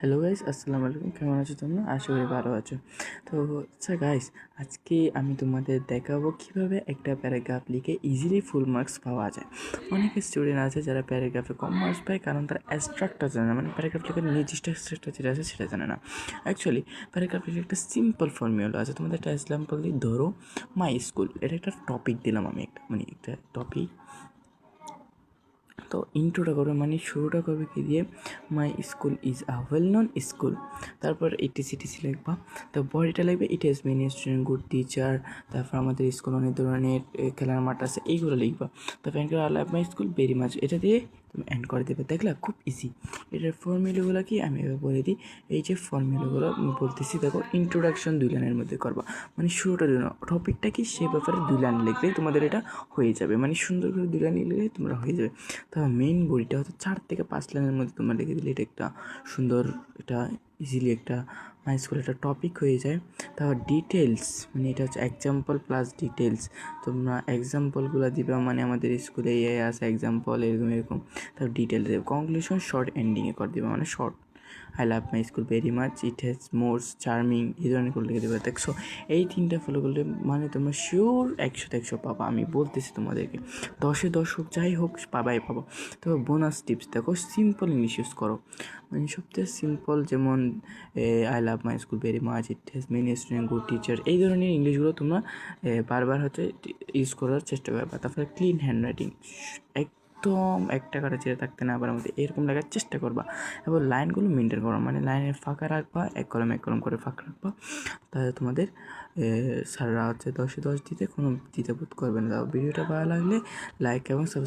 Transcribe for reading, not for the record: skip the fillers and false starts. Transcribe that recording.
Hello guys, আসসালামু আলাইকুম। কেমন আছো তোমরা? আশা করি ভালো আছো। তো আচ্ছা গাইস, আজকে আমি তোমাদের দেখাবো কিভাবে একটা প্যারাগ্রাফ লিখে ইজিলি ফুল মার্কস পাওয়া যায়। অনেক স্টুডেন্ট আছে যারা প্যারাগ্রাফে কম মার্কস পায় কারণ তারা স্ট্রাকচার জানে না, মানে প্যারাগ্রাফ লেখার নির্দিষ্ট স্ট্রাকচার যেটা আছে সেটা জানে না। অ্যাকচুয়ালি প্যারাগ্রাফ লিখে একটা সিম্পল ফর্মুলা আছে। তোমাদের একটা এক্সাম্পল দিই, ধরো মাই স্কুল, এটা একটা টপিক দিলাম আমি, একটা টপিক। তো ইন্ট্রোটা করবে, মানে শুরুটা করবে কি দিয়ে, my school is a well known school. তারপর এটিসি লিখবা। তো বডিটা লিখবে, it has many student, good teacher. তারপর আমাদের স্কুল অনেক ধরনের খেলার মাঠ আছে, এইগুলো লিখবা। তারপর এন্ড করে I love my school very much, এটা দিয়ে তুমি এন্ড করে দেবে। দেখলা, খুব ইজি। এটার ফর্মুলাগুলো কি আমি এবার বলে দিই। এই যে ফর্মুলাগুলো আমি বলতেছি, দেখো, ইন্ট্রোডাকশন 2 লাইনের মধ্যে করবা, মানে শুরুটা দিন, টপিকটা কি সে ব্যাপারে 2 লাইন লিখলেই তোমাদের এটা হয়ে যাবে, মানে সুন্দর করে 2 লাইন লিখলেই তোমরা হয়ে যাবে। তবে মেইন বডিটা হয়তো 4 থেকে 5 লাইনের মধ্যে তোমরা লিখে দিলে এটা একটা সুন্দর, এটা ইজিলি একটা মাই স্কুল একটা টপিক হয়ে যায়। তারপর ডিটেলস, মানে এটা হচ্ছে এক্সাম্পল প্লাস ডিটেলস। তোমরা এক্সাম্পলগুলো দিবা, মানে আমাদের স্কুলে আছে এক্সাম্পল, এরকম এরকম। তারপর ডিটেলস দেবে। কনক্লুশন শর্ট এন্ডিংয়ে করে দিবা, মানে short, I love my school very much, it has most charming, এই ধরনের করে লিখে দেবে। দেখছো, এই 3টা ফলো করলে মানে তোমরা শিওর 100-100 পাবা, আমি বলতেছি তোমাদেরকে। 10-10 হোক, যাই হোক, পাবাই পাবো। তবে বোনাস টিপস দেখো, সিম্পল ইংলিশ ইউজ করো, মানে সবথেকে সিম্পল, যেমন I love my school very much, it has many student, good teacher, এই ধরনের ইংলিশগুলো তোমরা বারবার হচ্ছে ইউজ করার চেষ্টা করবা। তারপরে ক্লিন হ্যান্ড রাইটিং, একদম একটা কাটা ছেড়ে থাকতে না পারার মধ্যে এরকম লেখার চেষ্টা করবা। এবং লাইনগুলো মেনটেন করো, মানে লাইনের ফাঁকা রাখবা, এক কলম করে ফাঁকা রাখবা। তাহলে তোমাদের স্যাররা হচ্ছে 10-10 দিতে কোনো দ্বিধাবোধ করবে না। ভিডিওটা ভালো লাগলে লাইক এবং সাবস্ক্রাইব